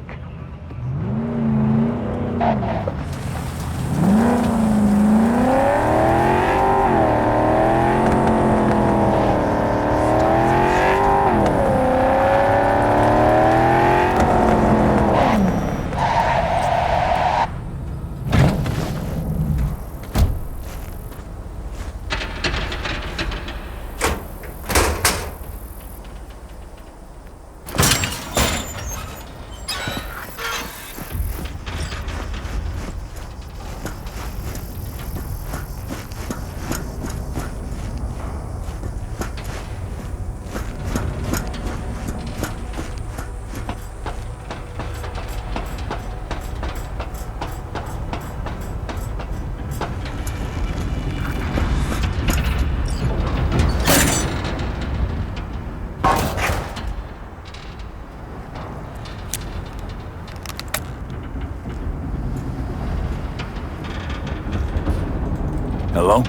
Hello?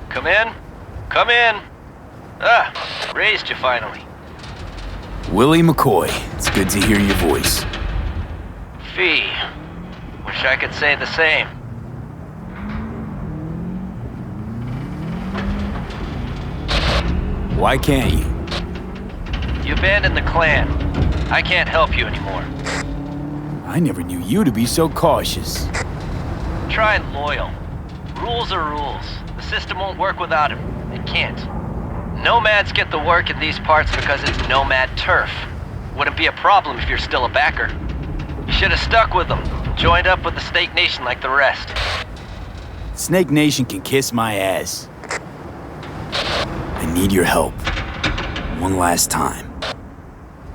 Come in? Come in! Ah, raised you finally. Willie McCoy. It's good to hear your voice. Fee. Wish I could say the same. Why can't you? You abandoned the clan. I can't help you anymore. I never knew you to be so cautious. Try loyal. Rules are rules. The system won't work without him. It can't. Nomads get the work in these parts because it's nomad turf. Wouldn't be a problem if you're still a backer. You should have stuck with them. Joined up with the Snake Nation like the rest. Snake Nation can kiss my ass. I need your help. One last time.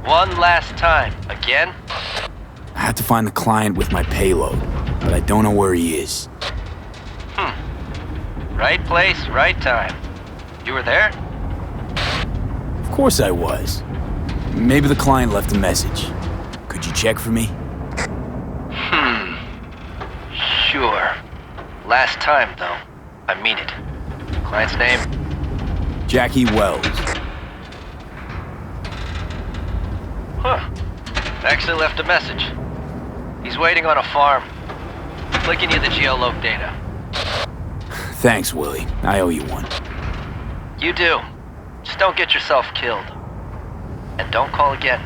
One last time. Again? I have to find the client with my payload, but I don't know where he is. Right place, right time. You were there? Of course I was. Maybe the client left a message. Could you check for me? Sure. Last time, though. I mean it. Client's name? Jackie Wells. Huh. Actually left a message. He's waiting on a farm. Flicking you the geoloc data. Thanks, Willie. I owe you one. You do. Just don't get yourself killed. And don't call again.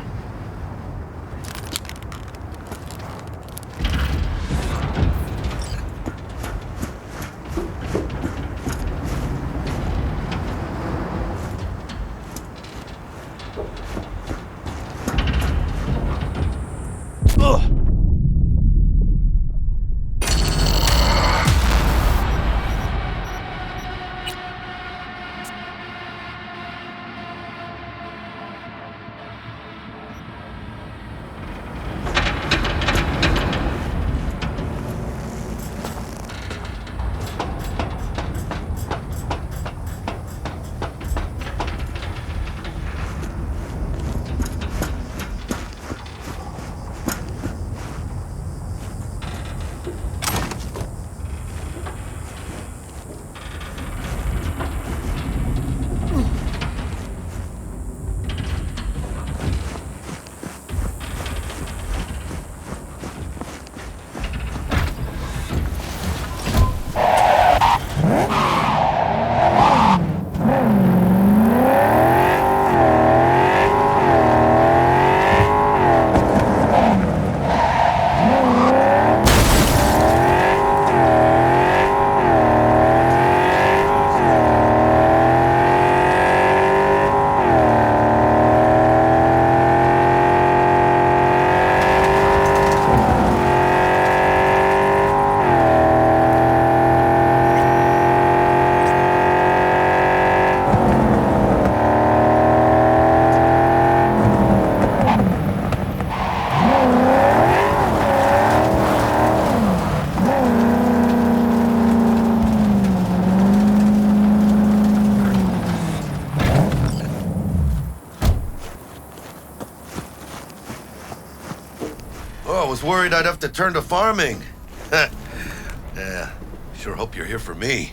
was worried I'd have to turn to farming. Yeah, sure hope you're here for me.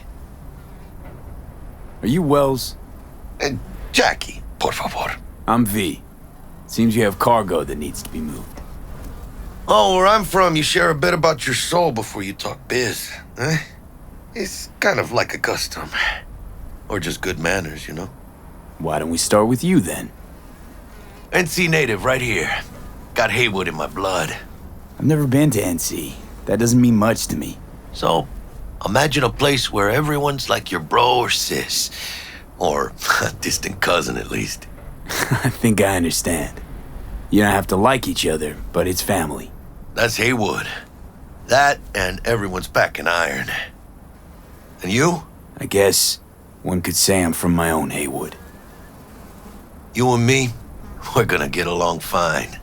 Are you Wells? Jackie, por favor. I'm V. Seems you have cargo that needs to be moved. Oh, where I'm from, you share a bit about your soul before you talk biz, eh? It's kind of like a custom. Or just good manners, you know? Why don't we start with you, then? NC native, right here. Got Haywood in my blood. I've never been to NC. That doesn't mean much to me. So, imagine a place where everyone's like your bro or sis. Or a distant cousin, at least. I think I understand. You don't have to like each other, but it's family. That's Haywood. That and everyone's back in iron. And you? I guess one could say I'm from my own Haywood. You and me, we're gonna get along fine.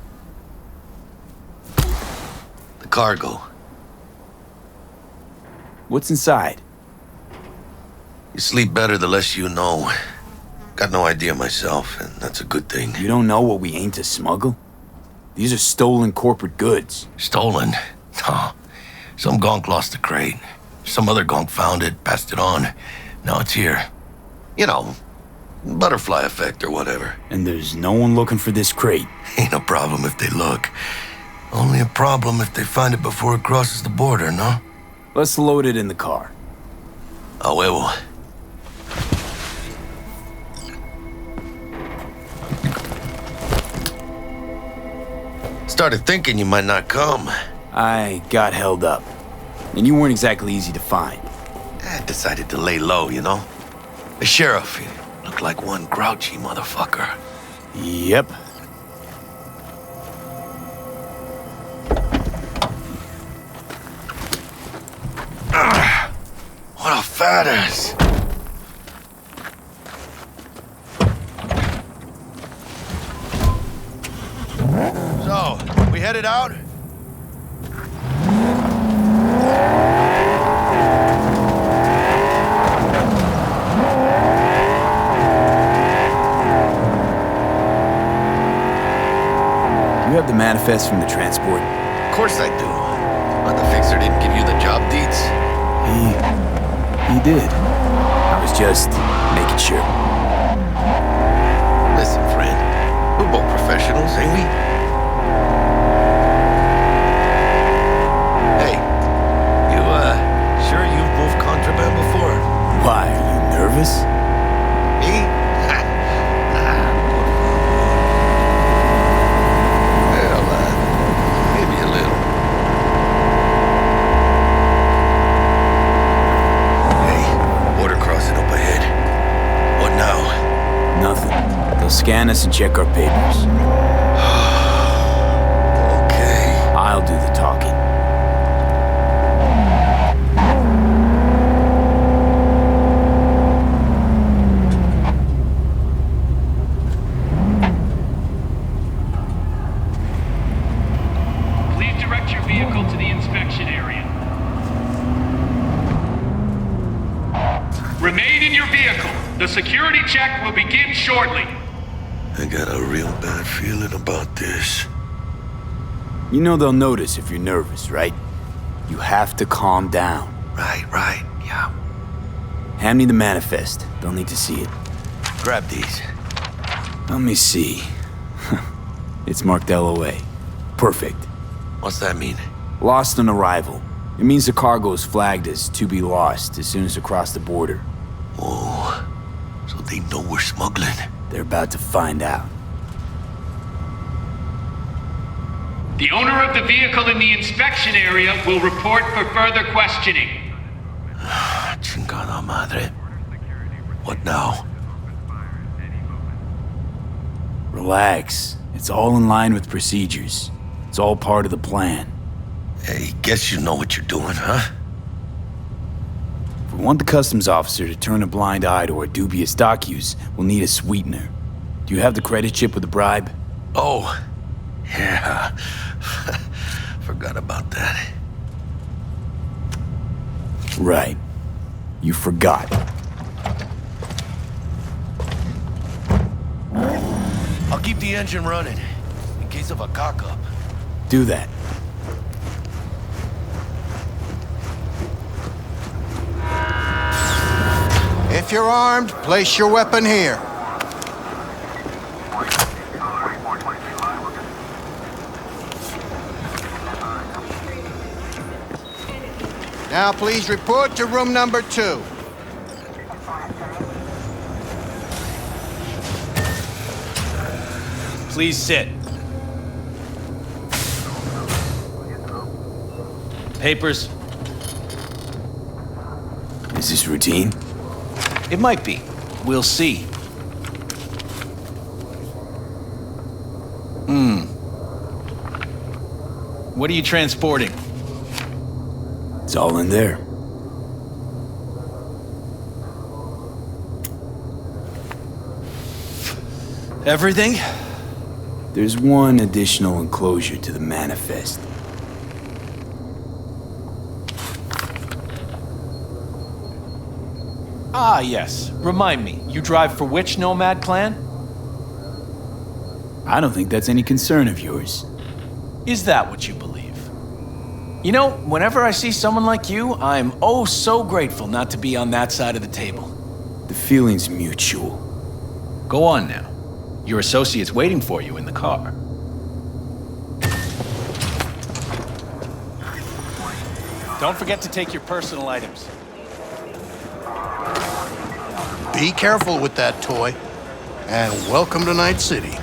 The cargo. What's inside? You sleep better the less you know. Got no idea myself, and that's a good thing. You don't know what we aim to smuggle? These are stolen corporate goods. Stolen? No. Some gonk lost the crate. Some other gonk found it, passed it on. Now it's here. You know, butterfly effect or whatever. And there's no one looking for this crate? Ain't a problem if they look. Only a problem if they find it before it crosses the border, no? Let's load it in the car. A huevo. Started thinking you might not come. I got held up. And you weren't exactly easy to find. I decided to lay low, you know? The sheriff, he looked like one grouchy motherfucker. Yep. What a fat ass. So, we headed out? You have the manifest from the transport? Of course I do. But the fixer didn't give you the job deeds? He did. I was just making sure. Listen, friend. We're both professionals, ain't we? Hey, you, sure you've moved contraband before? Why, are you nervous? Me? Well, maybe a little. Hey, border crossing up ahead. What now? Nothing. They'll scan us and check our papers. Okay. I'll do the talking. Please direct your vehicle to the inspection area. Remain in your vehicle. The security check will begin shortly. I got a real bad feeling about this. You know they'll notice if you're nervous, right? You have to calm down. Right, yeah. Hand me the manifest. They'll need to see it. Grab these. Let me see. It's marked LOA. Perfect. What's that mean? Lost on arrival. It means the cargo is flagged as to be lost as soon as across the border. Oh, so they know we're smuggling. They're about to find out. The owner of the vehicle in the inspection area will report for further questioning. Chingada madre. What now? Relax. It's all in line with procedures. It's all part of the plan. Hey, guess you know what you're doing, huh? If we want the customs officer to turn a blind eye to our dubious dock use, we'll need a sweetener. Do you have the credit chip with the bribe? Oh, yeah. Forgot about that. Right. You forgot. I'll keep the engine running, in case of a cock-up. Do that. If you're armed, place your weapon here. Now please report to room number 2. Please sit. Papers. Is this routine? It might be. We'll see. What are you transporting? It's all in there. Everything? There's one additional enclosure to the manifest. Ah, yes. Remind me, you drive for which nomad clan? I don't think that's any concern of yours. Is that what you believe? You know, whenever I see someone like you, I'm oh so grateful not to be on that side of the table. The feeling's mutual. Go on now. Your associate's waiting for you in the car. Don't forget to take your personal items. Be careful with that toy. And welcome to Night City.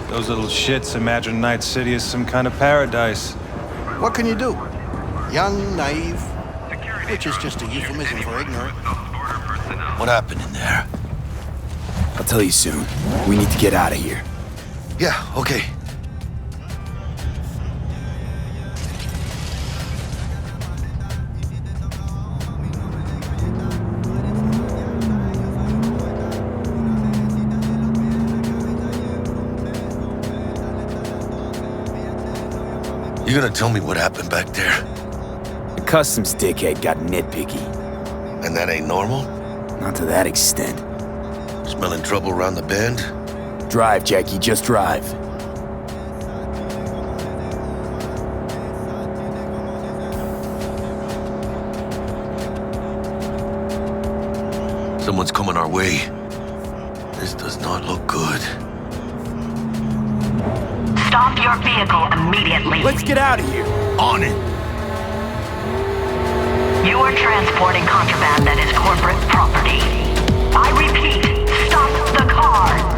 Those little shits imagine Night City is some kind of paradise. What can you do? Young, naive, which is just a euphemism for ignorant. What happened in there? I'll tell you soon. We need to get out of here. Yeah, okay. You gonna tell me what happened back there? The customs dickhead got nitpicky. And that ain't normal? Not to that extent. Smelling trouble around the bend? Drive, Jackie, just drive. Someone's coming our way. This does not look good. Stop your vehicle immediately. Let's get out of here. On it. You are transporting contraband that is corporate property. I repeat, stop the car.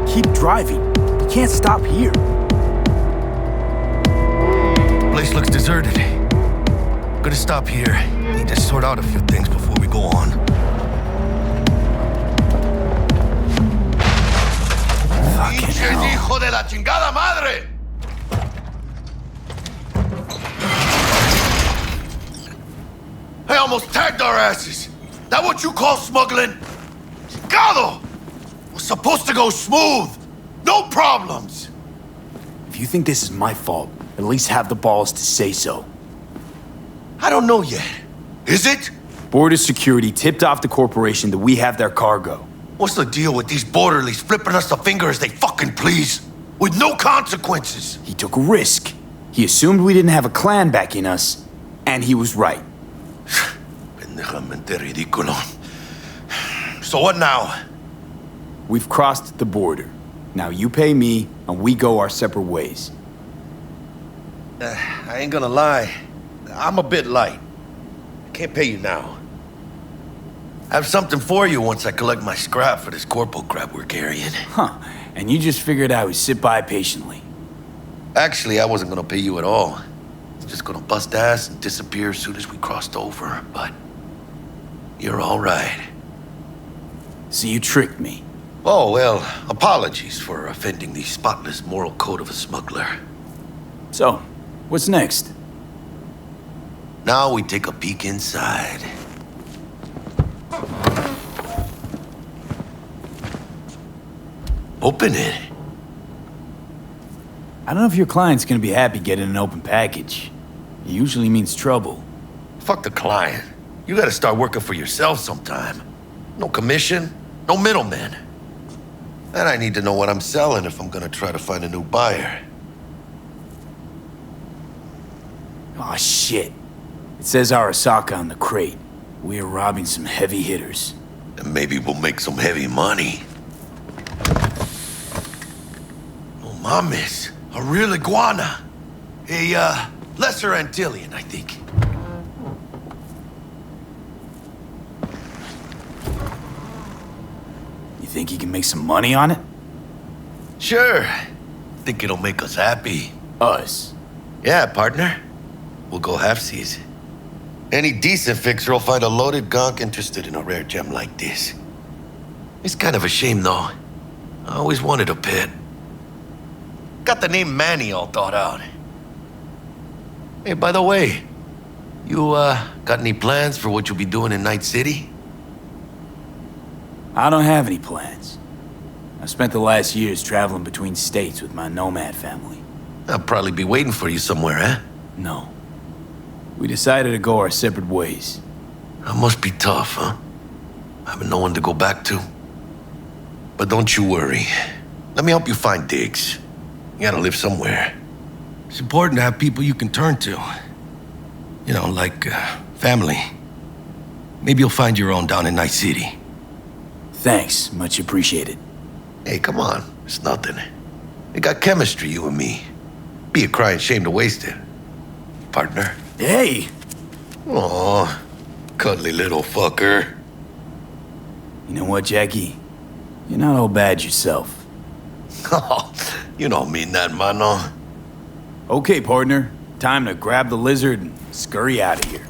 Keep driving. You can't stop here. Place looks deserted. Gonna stop here. Need to sort out a few things before we go on. Fucking hell. ¡Hijo de la chingada madre! I almost tagged our asses. That what you call smuggling? Chingado! was supposed to go smooth. No problems. If you think this is my fault, at least have the balls to say so. I don't know yet. Is it? Border security tipped off the corporation that we have their cargo. What's the deal with these borderlies flipping us the finger as they fucking please? With no consequences. He took a risk. He assumed we didn't have a clan backing us, and he was right. Pendejamente ridículo. So what now? We've crossed the border. Now you pay me, and we go our separate ways. I ain't gonna lie. I'm a bit light. I can't pay you now. I have something for you once I collect my scrap for this corpo crap we're carrying. Huh. And you just figured I would sit by patiently. Actually, I wasn't gonna pay you at all. I was just gonna bust ass and disappear as soon as we crossed over, but you're all right. So you tricked me. Oh, well, apologies for offending the spotless moral code of a smuggler. So, what's next? Now we take a peek inside. Open it. I don't know if your client's gonna be happy getting an open package. It usually means trouble. Fuck the client. You gotta start working for yourself sometime. No commission, no middleman. And I need to know what I'm selling if I'm gonna try to find a new buyer. Aw, shit. It says Arasaka on the crate. We are robbing some heavy hitters. And maybe we'll make some heavy money. No mames. A real iguana. A, lesser Antillean, I think. You think you can make some money on it? Sure. Think it'll make us happy. Us? Yeah, partner. We'll go halfsies. Any decent fixer will find a loaded gonk interested in a rare gem like this. It's kind of a shame, though. I always wanted a pet. Got the name Manny all thought out. Hey, by the way, you, got any plans for what you'll be doing in Night City? I don't have any plans. I've spent the last years traveling between states with my nomad family. I'll probably be waiting for you somewhere, eh? No. We decided to go our separate ways. That must be tough, huh? Having no one to go back to. But don't you worry. Let me help you find digs. You gotta live somewhere. It's important to have people you can turn to. You know, like, family. Maybe you'll find your own down in Night City. Thanks, much appreciated. Hey, come on. It's nothing. We got chemistry, you and me. Be a crying shame to waste it. Partner? Hey! Aw, cuddly little fucker. You know what, Jackie? You're not all bad yourself. Oh, you don't mean that, mano. Okay, partner. Time to grab the lizard and scurry out of here.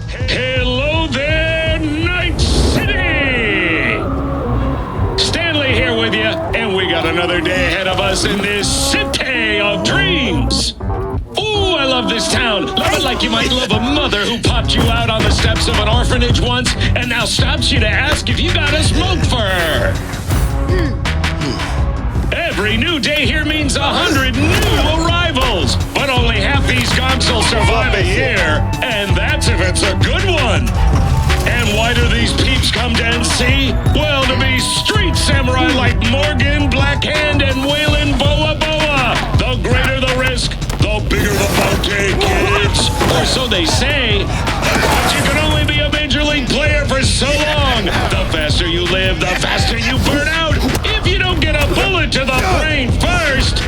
Hello there, Night City! Stanley here with you, and we got another day ahead of us in this city of dreams. Ooh, I love this town. Love it like you might love a mother who popped you out on the steps of an orphanage once and now stops you to ask if you got a smoke for her. Every new day here means 100 new arrivals, but only half these gonks will survive a year, and that's if it's a good one. And why do these peeps come to NC? Well, to be street samurai like Morgan, Blackhand, and Waylon Boa Boa. The greater the risk, the bigger the bounty, kids. Or so they say. But you can only be a major league player for so long. The faster you live, the faster you burn out. If you don't get a bullet to the brain first.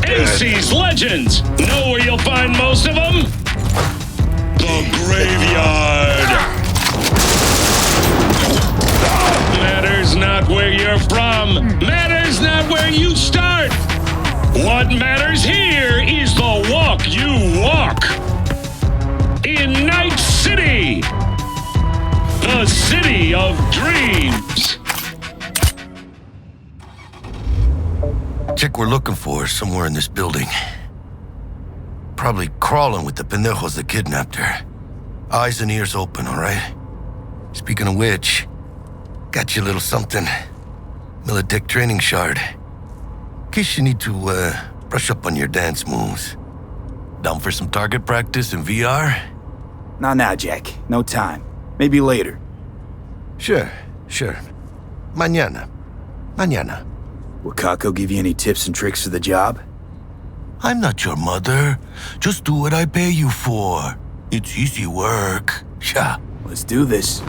NC's legends. Know where you'll find most of them? The graveyard. Matters not where you're from. Matters not where you start. What matters here is the walk you walk. In Night City. The city of dreams. suspect we're looking for is somewhere in this building. Probably crawling with the pendejos that kidnapped her. Eyes and ears open, all right? Speaking of which, got you a little something. Militech training shard. In case you need to, brush up on your dance moves. Down for some target practice in VR? Not now, Jack. No time. Maybe later. Sure. Mañana. Will Kako give you any tips and tricks for the job? I'm not your mother. Just do what I pay you for. It's easy work. Yeah. Let's do this.